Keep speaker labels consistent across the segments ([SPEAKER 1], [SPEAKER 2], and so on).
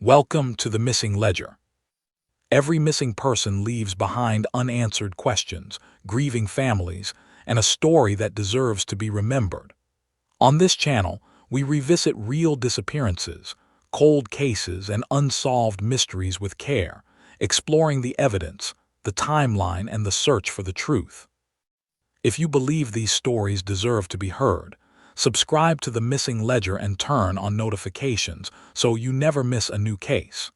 [SPEAKER 1] Welcome to the Missing Ledger. Every missing person leaves behind unanswered questions, grieving families, and a story that deserves to be remembered. On this channel, we revisit real disappearances, cold cases, and unsolved mysteries with care, exploring the evidence, the timeline, and the search for the truth. If you believe these stories deserve to be heard, subscribe to the Missing Ledger and turn on notifications so you never miss a new case.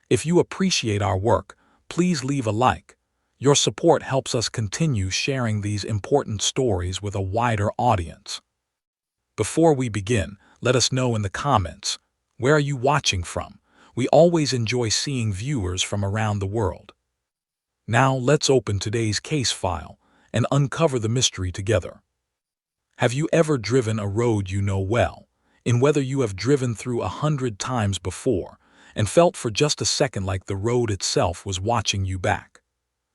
[SPEAKER 1] If you appreciate our work, please leave a like. Your support helps us continue sharing these important stories with a wider audience. Before we begin, let us know in the comments, where are you watching from? We always enjoy seeing viewers from around the world. Now let's open today's case file and uncover the mystery together. Have you ever driven a road you know well, in whether you have driven through 100 times before, and felt for just a second like the road itself was watching you back?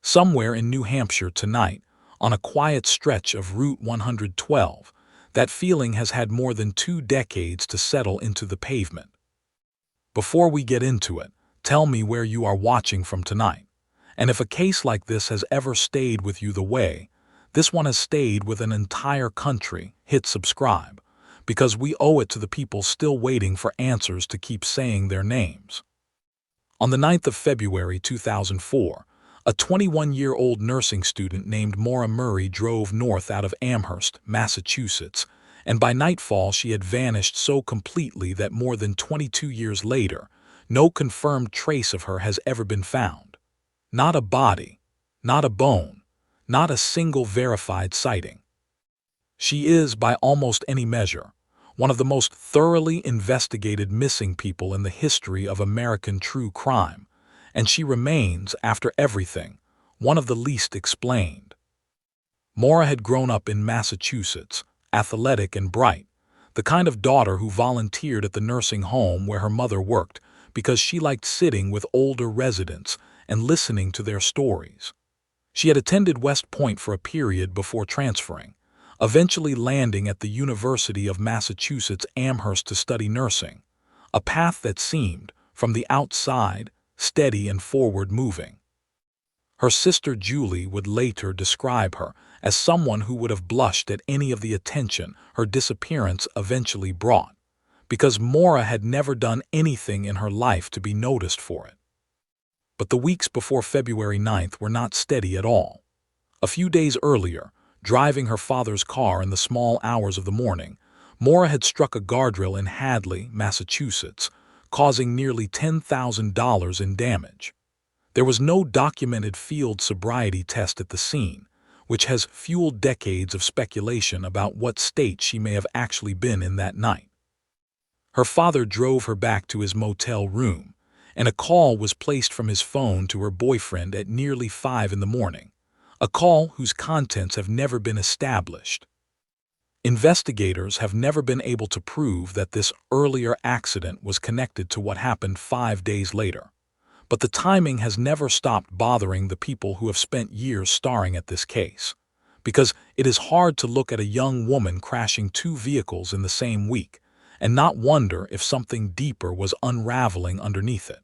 [SPEAKER 1] Somewhere in New Hampshire tonight, on a quiet stretch of Route 112, that feeling has had more than 2 decades to settle into the pavement. Before we get into it, tell me where you are watching from tonight. And if a case like this has ever stayed with you the way this one has stayed with an entire country, hit subscribe, because we owe it to the people still waiting for answers to keep saying their names. On the 9th of February 2004, a 21-year-old nursing student named Maura Murray drove north out of Amherst, Massachusetts, and by nightfall she had vanished so completely that more than 22 years later, no confirmed trace of her has ever been found. Not a body, not a bone, not a single verified sighting. She is, by almost any measure, one of the most thoroughly investigated missing people in the history of American true crime, and she remains, after everything, one of the least explained. Maura had grown up in Massachusetts, athletic and bright, the kind of daughter who volunteered at the nursing home where her mother worked because she liked sitting with older residents and listening to their stories. She had attended West Point for a period before transferring, eventually landing at the University of Massachusetts Amherst to study nursing, a path that seemed, from the outside, steady and forward-moving. Her sister Julie would later describe her as someone who would have blushed at any of the attention her disappearance eventually brought, because Maura had never done anything in her life to be noticed for it. But the weeks before February 9th were not steady at all. A few days earlier, driving her father's car in the small hours of the morning, Maura had struck a guardrail in Hadley, Massachusetts, causing nearly $10,000 in damage. There was no documented field sobriety test at the scene, which has fueled decades of speculation about what state she may have actually been in that night. Her father drove her back to his motel room, and a call was placed from his phone to her boyfriend at nearly 5 in the morning, a call whose contents have never been established. Investigators have never been able to prove that this earlier accident was connected to what happened 5 days later, but the timing has never stopped bothering the people who have spent years staring at this case, because it is hard to look at a young woman crashing 2 vehicles in the same week and not wonder if something deeper was unraveling underneath it.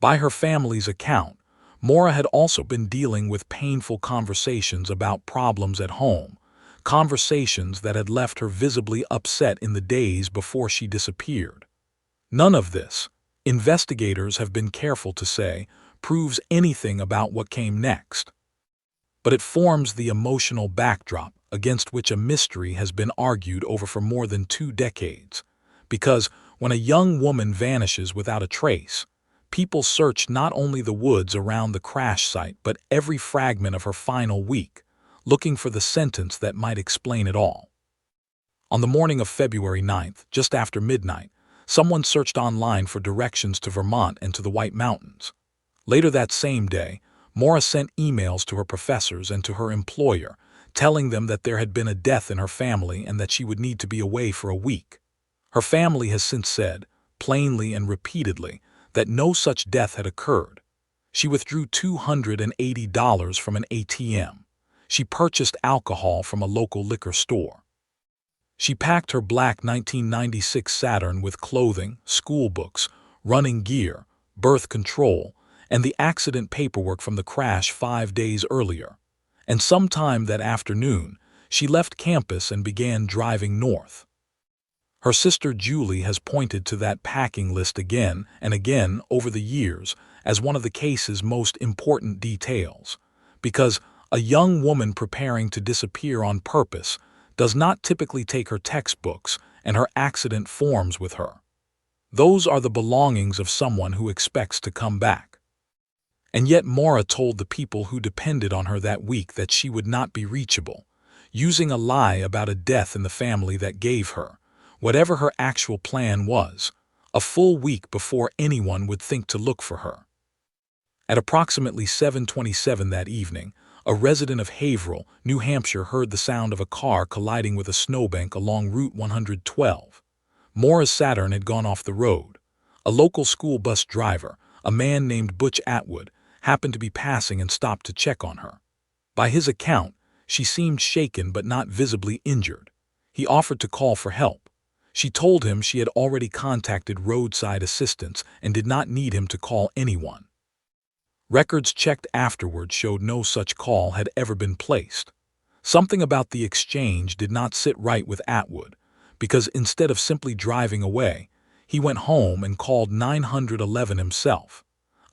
[SPEAKER 1] By her family's account, Maura had also been dealing with painful conversations about problems at home, conversations that had left her visibly upset in the days before she disappeared. None of this, investigators have been careful to say, proves anything about what came next. But it forms the emotional backdrop against which a mystery has been argued over for more than 2 decades, because when a young woman vanishes without a trace, people search not only the woods around the crash site but every fragment of her final week, looking for the sentence that might explain it all. On the morning of February 9th, just after midnight, someone searched online for directions to Vermont and to the White Mountains. Later that same day, Maura sent emails to her professors and to her employer, telling them that there had been a death in her family and that she would need to be away for a week. Her family has since said, plainly and repeatedly, that no such death had occurred. She withdrew $280 from an ATM. She purchased alcohol from a local liquor store. She packed her black 1996 Saturn with clothing, school books, running gear, birth control, and the accident paperwork from the crash 5 days earlier. And sometime that afternoon, she left campus and began driving north. Her sister Julie has pointed to that packing list again and again over the years as one of the case's most important details, because a young woman preparing to disappear on purpose does not typically take her textbooks and her accident forms with her. Those are the belongings of someone who expects to come back. And yet Maura told the people who depended on her that week that she would not be reachable, using a lie about a death in the family that gave her, whatever her actual plan was, a full week before anyone would think to look for her. At approximately 7:27 that evening, a resident of Haverhill, New Hampshire, heard the sound of a car colliding with a snowbank along Route 112. Maura's Saturn had gone off the road. A local school bus driver, a man named Butch Atwood, happened to be passing and stopped to check on her. By his account, she seemed shaken but not visibly injured. He offered to call for help. She told him she had already contacted roadside assistance and did not need him to call anyone. Records checked afterward showed no such call had ever been placed. Something about the exchange did not sit right with Atwood, because instead of simply driving away, he went home and called 911 himself,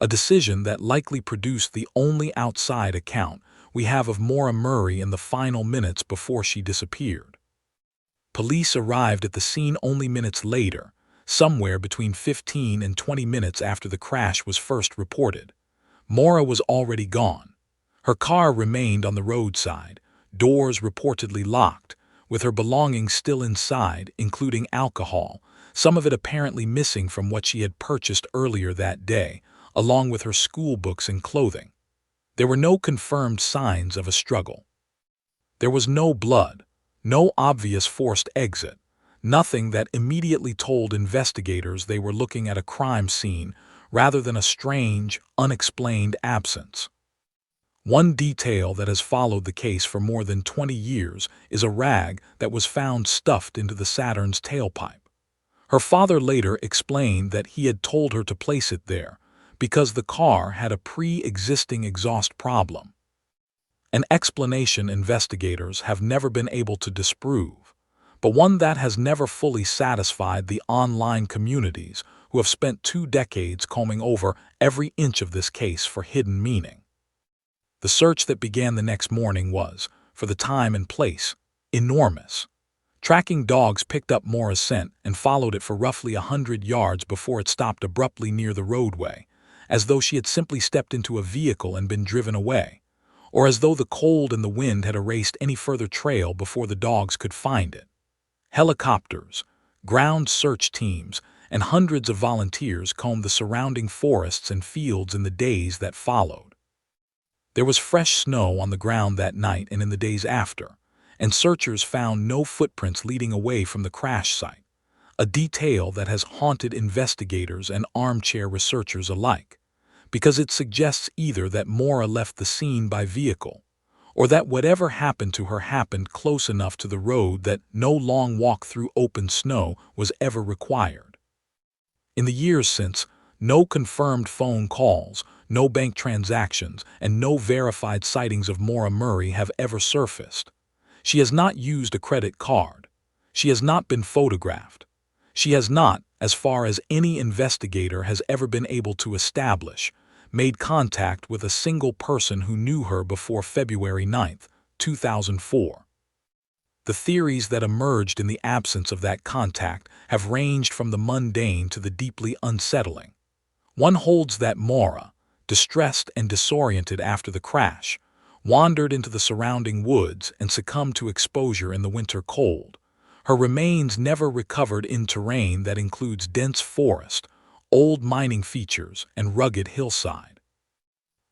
[SPEAKER 1] a decision that likely produced the only outside account we have of Maura Murray in the final minutes before she disappeared. Police arrived at the scene only minutes later, somewhere between 15 and 20 minutes after the crash was first reported. Maura was already gone. Her car remained on the roadside, doors reportedly locked, with her belongings still inside, including alcohol, some of it apparently missing from what she had purchased earlier that day, along with her school books and clothing. There were no confirmed signs of a struggle. There was no blood, no obvious forced exit, nothing that immediately told investigators they were looking at a crime scene rather than a strange, unexplained absence. One detail that has followed the case for more than 20 years is a rag that was found stuffed into the Saturn's tailpipe. Her father later explained that he had told her to place it there because the car had a pre-existing exhaust problem. An explanation investigators have never been able to disprove, but one that has never fully satisfied the online communities who have spent 2 decades combing over every inch of this case for hidden meaning. The search that began the next morning was, for the time and place, enormous. Tracking dogs picked up Maura's scent and followed it for roughly 100 yards before it stopped abruptly near the roadway, as though she had simply stepped into a vehicle and been driven away, or as though the cold and the wind had erased any further trail before the dogs could find it. Helicopters, ground search teams, and hundreds of volunteers combed the surrounding forests and fields in the days that followed. There was fresh snow on the ground that night and in the days after, and searchers found no footprints leading away from the crash site, a detail that has haunted investigators and armchair researchers alike, because it suggests either that Maura left the scene by vehicle, or that whatever happened to her happened close enough to the road that no long walk through open snow was ever required. In the years since, no confirmed phone calls, no bank transactions, and no verified sightings of Maura Murray have ever surfaced. She has not used a credit card. She has not been photographed. She has not, as far as any investigator has ever been able to establish, made contact with a single person who knew her before February 9, 2004. The theories that emerged in the absence of that contact have ranged from the mundane to the deeply unsettling. One holds that Maura, distressed and disoriented after the crash, wandered into the surrounding woods and succumbed to exposure in the winter cold. Her remains never recovered in terrain that includes dense forest, old mining features, and rugged hillside.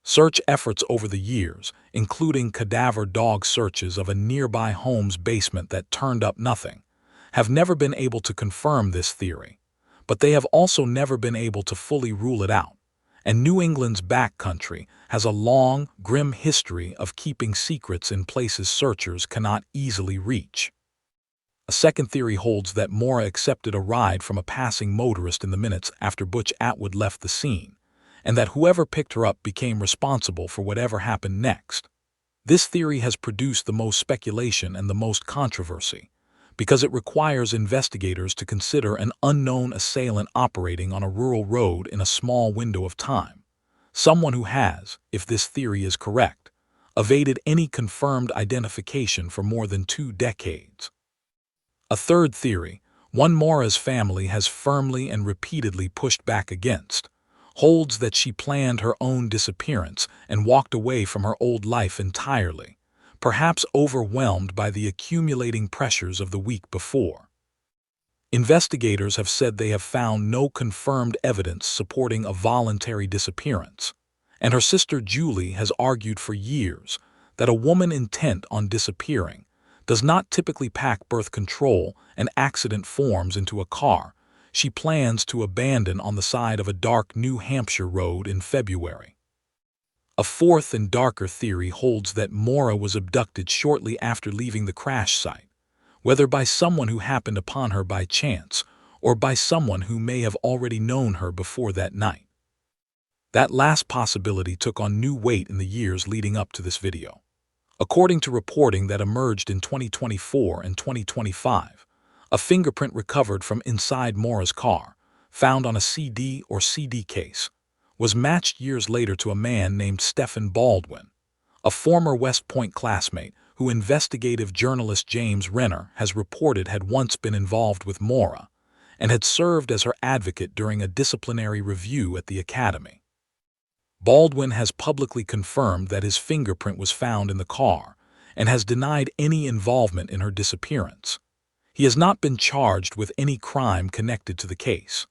[SPEAKER 1] Search efforts over the years, including cadaver dog searches of a nearby home's basement that turned up nothing, have never been able to confirm this theory, but they have also never been able to fully rule it out. And New England's backcountry has a long, grim history of keeping secrets in places searchers cannot easily reach. A second theory holds that Maura accepted a ride from a passing motorist in the minutes after Butch Atwood left the scene, and that whoever picked her up became responsible for whatever happened next. This theory has produced the most speculation and the most controversy, because it requires investigators to consider an unknown assailant operating on a rural road in a small window of time, someone who has, if this theory is correct, evaded any confirmed identification for more than 2 decades. A third theory, one Maura's family has firmly and repeatedly pushed back against, holds that she planned her own disappearance and walked away from her old life entirely, perhaps overwhelmed by the accumulating pressures of the week before. Investigators have said they have found no confirmed evidence supporting a voluntary disappearance, and her sister Julie has argued for years that a woman intent on disappearing does not typically pack birth control and accident forms into a car she plans to abandon on the side of a dark New Hampshire road in February. A fourth and darker theory holds that Maura was abducted shortly after leaving the crash site, whether by someone who happened upon her by chance or by someone who may have already known her before that night. That last possibility took on new weight in the years leading up to this video. According to reporting that emerged in 2024 and 2025, a fingerprint recovered from inside Maura's car, found on a CD or CD case, was matched years later to a man named Stephen Baldwin, a former West Point classmate who investigative journalist James Renner has reported had once been involved with Maura and had served as her advocate during a disciplinary review at the academy. Baldwin has publicly confirmed that his fingerprint was found in the car and has denied any involvement in her disappearance. He has not been charged with any crime connected to the case.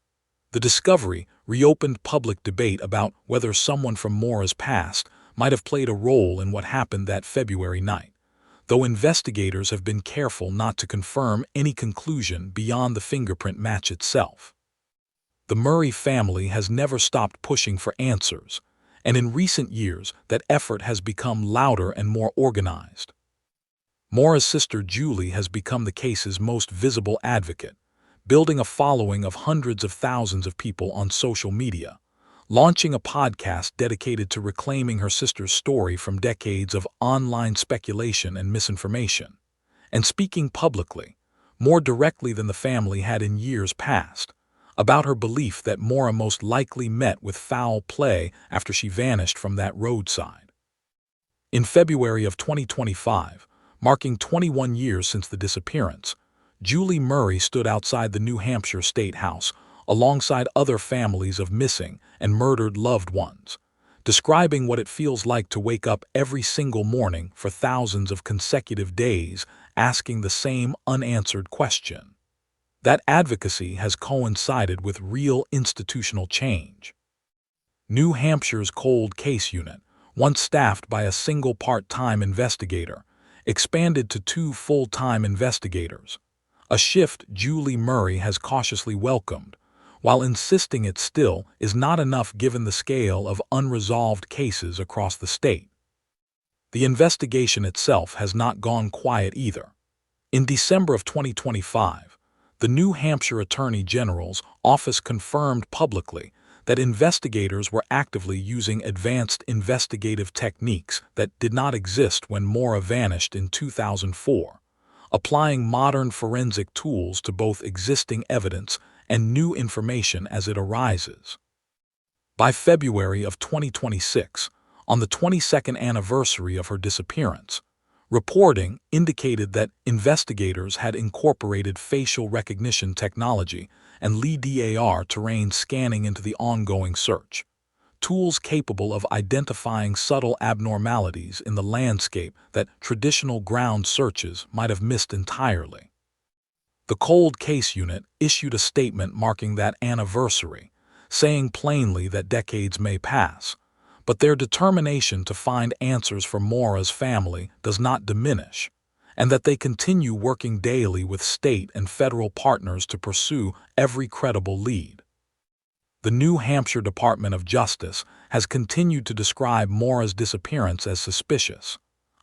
[SPEAKER 1] The discovery reopened public debate about whether someone from Maura's past might have played a role in what happened that February night, though investigators have been careful not to confirm any conclusion beyond the fingerprint match itself. The Murray family has never stopped pushing for answers, and in recent years that effort has become louder and more organized. Maura's sister Julie has become the case's most visible advocate, building a following of hundreds of thousands of people on social media, launching a podcast dedicated to reclaiming her sister's story from decades of online speculation and misinformation, and speaking publicly, more directly than the family had in years past, about her belief that Maura most likely met with foul play after she vanished from that roadside. In February of 2025, marking 21 years since the disappearance, Julie Murray stood outside the New Hampshire State House alongside other families of missing and murdered loved ones, describing what it feels like to wake up every single morning for thousands of consecutive days asking the same unanswered question. That advocacy has coincided with real institutional change. New Hampshire's Cold Case Unit, once staffed by a single part-time investigator, expanded to 2 full-time investigators, a shift Julie Murray has cautiously welcomed, while insisting it still is not enough given the scale of unresolved cases across the state. The investigation itself has not gone quiet either. In December of 2025, the New Hampshire Attorney General's office confirmed publicly that investigators were actively using advanced investigative techniques that did not exist when Maura vanished in 2004, applying modern forensic tools to both existing evidence and new information as it arises. By February of 2026, on the 22nd anniversary of her disappearance, reporting indicated that investigators had incorporated facial recognition technology and LiDAR terrain scanning into the ongoing search, tools capable of identifying subtle abnormalities in the landscape that traditional ground searches might have missed entirely. The Cold Case Unit issued a statement marking that anniversary, saying plainly that decades may pass, but their determination to find answers for Maura's family does not diminish, and that they continue working daily with state and federal partners to pursue every credible lead. The New Hampshire Department of Justice has continued to describe Maura's disappearance as suspicious,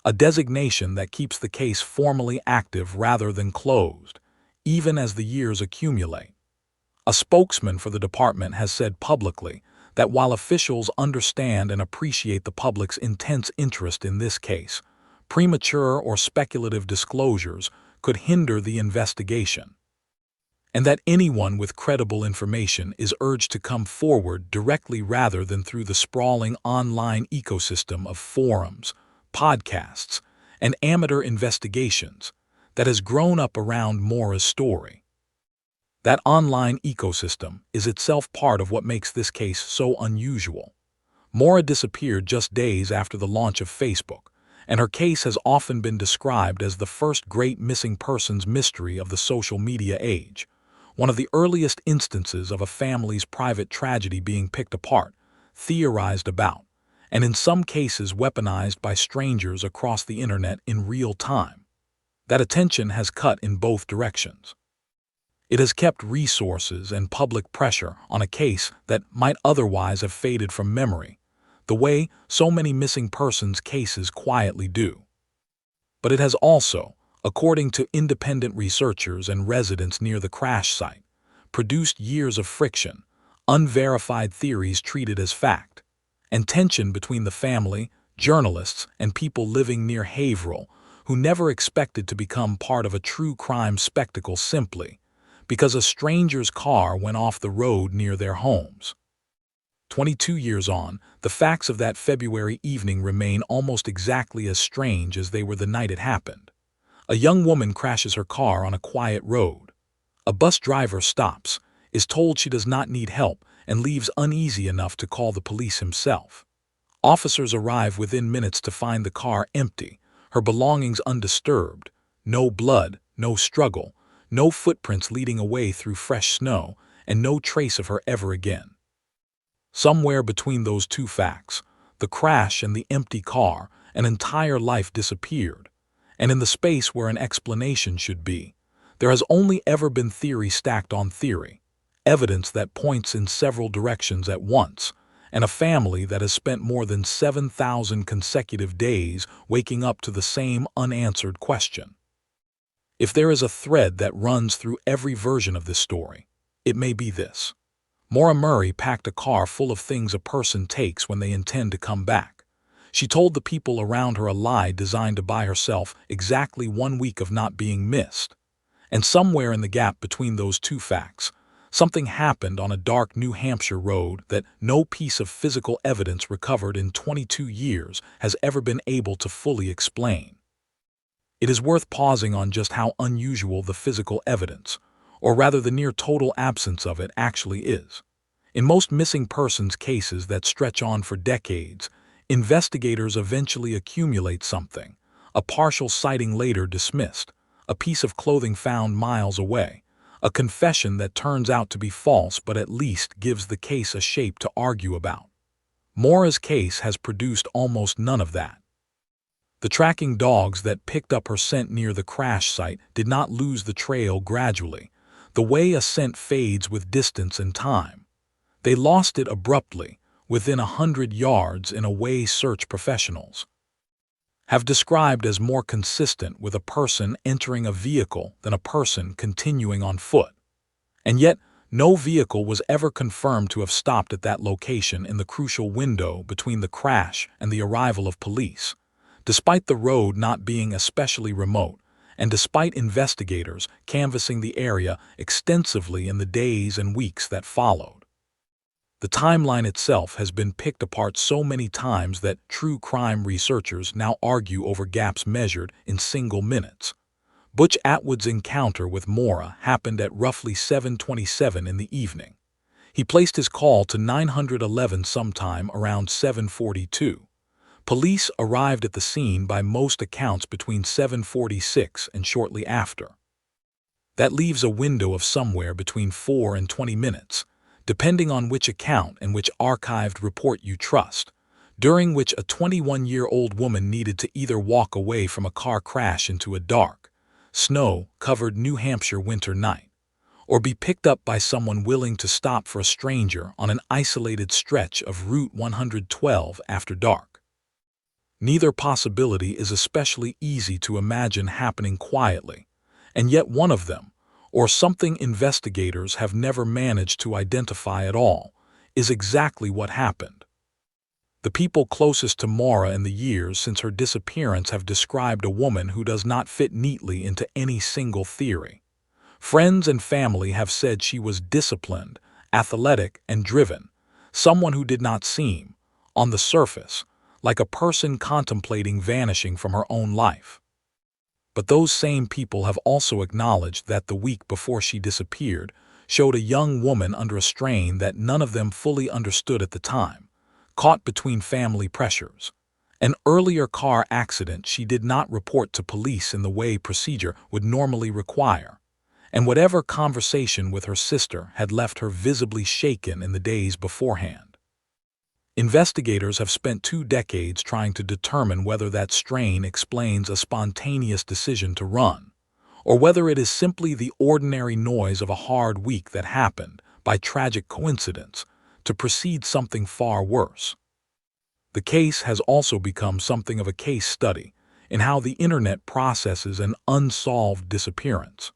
[SPEAKER 1] a designation that keeps the case formally active rather than closed, even as the years accumulate. A spokesman for the department has said publicly that while officials understand and appreciate the public's intense interest in this case, premature or speculative disclosures could hinder the investigation, and that anyone with credible information is urged to come forward directly rather than through the sprawling online ecosystem of forums, podcasts, and amateur investigations that has grown up around Maura's story. That online ecosystem is itself part of what makes this case so unusual. Maura disappeared just days after the launch of Facebook, and her case has often been described as the first great missing persons mystery of the social media age, one of the earliest instances of a family's private tragedy being picked apart, theorized about, and in some cases weaponized by strangers across the internet in real time. That attention has cut in both directions. It has kept resources and public pressure on a case that might otherwise have faded from memory, the way so many missing persons cases quietly do. But it has also, according to independent researchers and residents near the crash site, produced years of friction, unverified theories treated as fact, and tension between the family, journalists, and people living near Haverhill who never expected to become part of a true crime spectacle simply because a stranger's car went off the road near their homes. 22 years on, the facts of that February evening remain almost exactly as strange as they were the night it happened. A young woman crashes her car on a quiet road. A bus driver stops, is told she does not need help, and leaves uneasy enough to call the police himself. Officers arrive within minutes to find the car empty, her belongings undisturbed, no blood, no struggle, no footprints leading away through fresh snow, and no trace of her ever again. Somewhere between those two facts, the crash and the empty car, an entire life disappeared, and in the space where an explanation should be, there has only ever been theory stacked on theory, evidence that points in several directions at once, and a family that has spent more than 7,000 consecutive days waking up to the same unanswered question. If there is a thread that runs through every version of this story, it may be this. Maura Murray packed a car full of things a person takes when they intend to come back. She told the people around her a lie designed to buy herself exactly 1 week of not being missed. And somewhere in the gap between those two facts, something happened on a dark New Hampshire road that no piece of physical evidence recovered in 22 years has ever been able to fully explain. It is worth pausing on just how unusual the physical evidence, or rather the near total absence of it, actually is. In most missing persons cases that stretch on for decades, investigators eventually accumulate something, a partial sighting later dismissed, a piece of clothing found miles away, a confession that turns out to be false but at least gives the case a shape to argue about. Maura's case has produced almost none of that. The tracking dogs that picked up her scent near the crash site did not lose the trail gradually, the way a scent fades with distance and time. They lost it abruptly, within 100 yards, in a way search professionals have described as more consistent with a person entering a vehicle than a person continuing on foot. And yet, no vehicle was ever confirmed to have stopped at that location in the crucial window between the crash and the arrival of police, despite the road not being especially remote, and despite investigators canvassing the area extensively in the days and weeks that followed. The timeline itself has been picked apart so many times that true crime researchers now argue over gaps measured in single minutes. Butch Atwood's encounter with Maura happened at roughly 7:27 in the evening. He placed his call to 911 sometime around 7:42. Police arrived at the scene by most accounts between 7:46 and shortly after. That leaves a window of somewhere between 4 and 20 minutes, depending on which account and which archived report you trust, during which a 21-year-old woman needed to either walk away from a car crash into a dark, snow-covered New Hampshire winter night, or be picked up by someone willing to stop for a stranger on an isolated stretch of Route 112 after dark. Neither possibility is especially easy to imagine happening quietly, and yet one of them, or something investigators have never managed to identify at all, is exactly what happened. The people closest to Maura in the years since her disappearance have described a woman who does not fit neatly into any single theory. Friends and family have said she was disciplined, athletic, and driven, someone who did not seem, on the surface, like a person contemplating vanishing from her own life. But those same people have also acknowledged that the week before she disappeared showed a young woman under a strain that none of them fully understood at the time, caught between family pressures. An earlier car accident she did not report to police in the way procedure would normally require, and whatever conversation with her sister had left her visibly shaken in the days beforehand. Investigators have spent 2 decades trying to determine whether that strain explains a spontaneous decision to run, or whether it is simply the ordinary noise of a hard week that happened, by tragic coincidence, to precede something far worse. The case has also become something of a case study in how the internet processes an unsolved disappearance.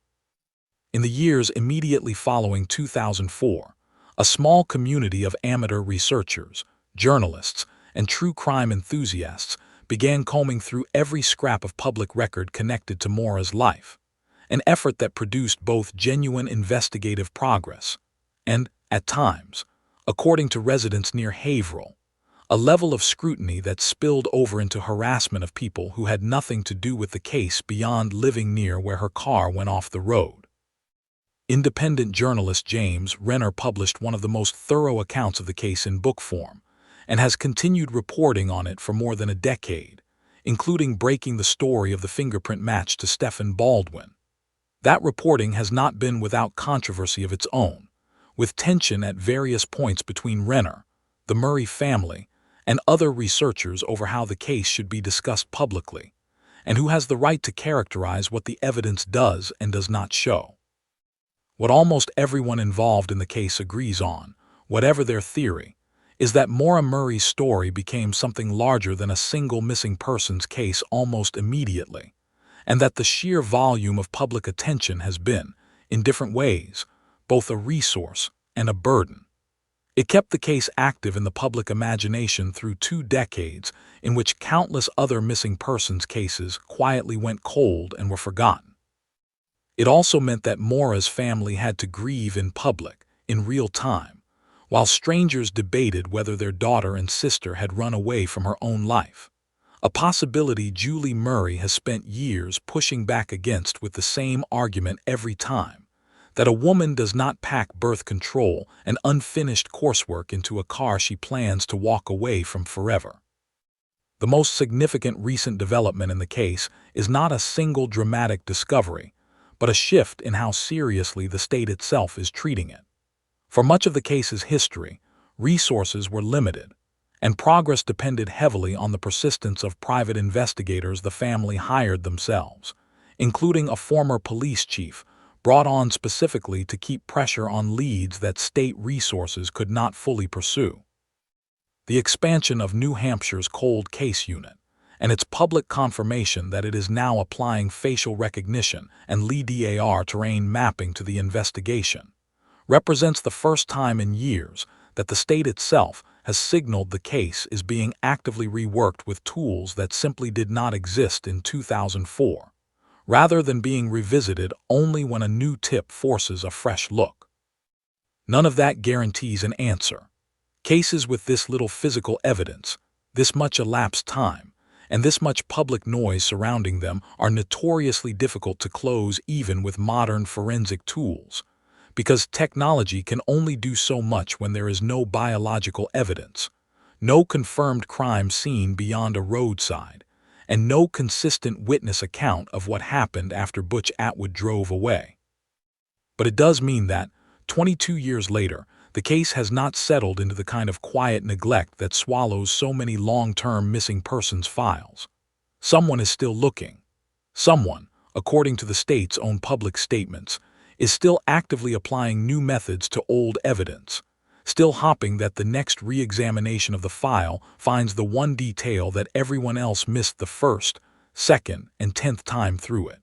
[SPEAKER 1] In the years immediately following 2004, a small community of amateur researchers, journalists, and true crime enthusiasts began combing through every scrap of public record connected to Maura's life, an effort that produced both genuine investigative progress and, at times, according to residents near Haverhill, a level of scrutiny that spilled over into harassment of people who had nothing to do with the case beyond living near where her car went off the road. Independent journalist James Renner published one of the most thorough accounts of the case in book form, and has continued reporting on it for more than a decade, including breaking the story of the fingerprint match to Stephen Baldwin. That reporting has not been without controversy of its own, with tension at various points between Renner, the Murray family, and other researchers over how the case should be discussed publicly, and who has the right to characterize what the evidence does and does not show. What almost everyone involved in the case agrees on, whatever their theory, is that Maura Murray's story became something larger than a single missing persons case almost immediately, and that the sheer volume of public attention has been, in different ways, both a resource and a burden. It kept the case active in the public imagination through 2 decades in which countless other missing persons cases quietly went cold and were forgotten. It also meant that Maura's family had to grieve in public, in real time, while strangers debated whether their daughter and sister had run away from her own life, a possibility Julie Murray has spent years pushing back against with the same argument every time, that a woman does not pack birth control and unfinished coursework into a car she plans to walk away from forever. The most significant recent development in the case is not a single dramatic discovery, but a shift in how seriously the state itself is treating it. For much of the case's history, resources were limited, and progress depended heavily on the persistence of private investigators the family hired themselves, including a former police chief brought on specifically to keep pressure on leads that state resources could not fully pursue. The expansion of New Hampshire's cold case unit, and its public confirmation that it is now applying facial recognition and LIDAR terrain mapping to the investigation, represents the first time in years that the state itself has signaled the case is being actively reworked with tools that simply did not exist in 2004, rather than being revisited only when a new tip forces a fresh look. None of that guarantees an answer. Cases with this little physical evidence, this much elapsed time, and this much public noise surrounding them are notoriously difficult to close even with modern forensic tools, because technology can only do so much when there is no biological evidence, no confirmed crime scene beyond a roadside, and no consistent witness account of what happened after Butch Atwood drove away. But it does mean that, 22 years later, the case has not settled into the kind of quiet neglect that swallows so many long-term missing persons files. Someone is still looking. Someone, according to the state's own public statements, is still actively applying new methods to old evidence, still hoping that the next re-examination of the file finds the one detail that everyone else missed the first, second, and 10th time through it.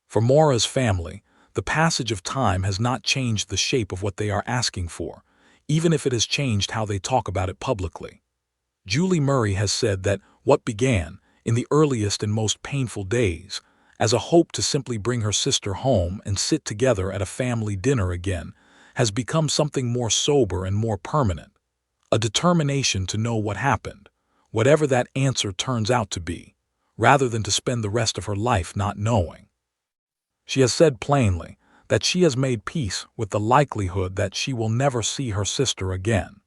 [SPEAKER 1] For Maura's family, the passage of time has not changed the shape of what they are asking for, even if it has changed how they talk about it publicly. Julie Murray has said that what began, in the earliest and most painful days, as a hope to simply bring her sister home and sit together at a family dinner again, has become something more sober and more permanent, a determination to know what happened, whatever that answer turns out to be, rather than to spend the rest of her life not knowing. She has said plainly that she has made peace with the likelihood that she will never see her sister again.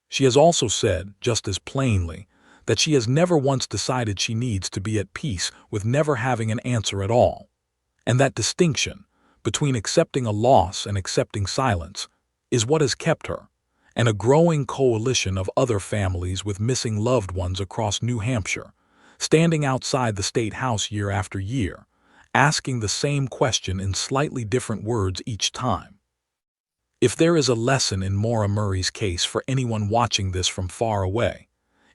[SPEAKER 1] She has also said, just as plainly, that she has never once decided she needs to be at peace with never having an answer at all, and that distinction between accepting a loss and accepting silence is what has kept her, and a growing coalition of other families with missing loved ones across New Hampshire, standing outside the State House year after year, asking the same question in slightly different words each time. If there is a lesson in Maura Murray's case for anyone watching this from far away,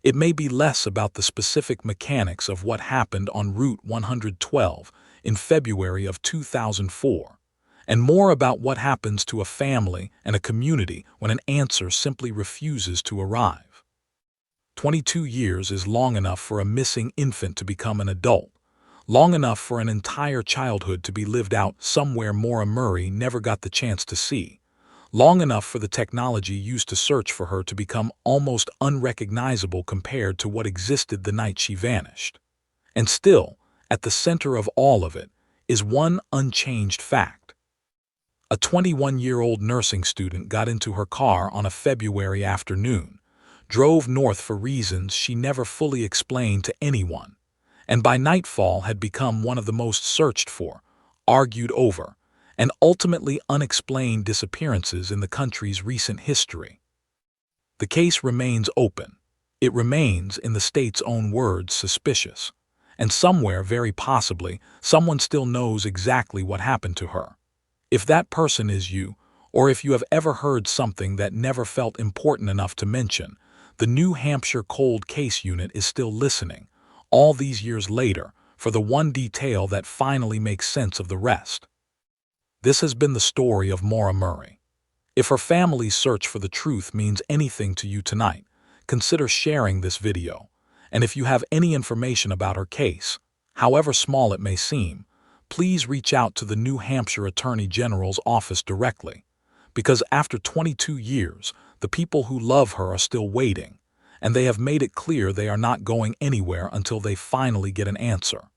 [SPEAKER 1] it may be less about the specific mechanics of what happened on Route 112 in February of 2004, and more about what happens to a family and a community when an answer simply refuses to arrive. 22 years is long enough for a missing infant to become an adult, long enough for an entire childhood to be lived out somewhere Maura Murray never got the chance to see, long enough for the technology used to search for her to become almost unrecognizable compared to what existed the night she vanished. And still, at the center of all of it, is one unchanged fact. A 21-year-old nursing student got into her car on a February afternoon, drove north for reasons she never fully explained to anyone, and by nightfall had become one of the most searched for, argued over, and ultimately unexplained disappearances in the country's recent history. The case remains open. It remains, in the state's own words, suspicious. And somewhere, very possibly, someone still knows exactly what happened to her. If that person is you, or if you have ever heard something that never felt important enough to mention, the New Hampshire Cold Case Unit is still listening, all these years later, for the one detail that finally makes sense of the rest. This has been the story of Maura Murray. If her family's search for the truth means anything to you tonight, consider sharing this video. And if you have any information about her case, however small it may seem, please reach out to the New Hampshire Attorney General's office directly, because after 22 years, the people who love her are still waiting, and they have made it clear they are not going anywhere until they finally get an answer.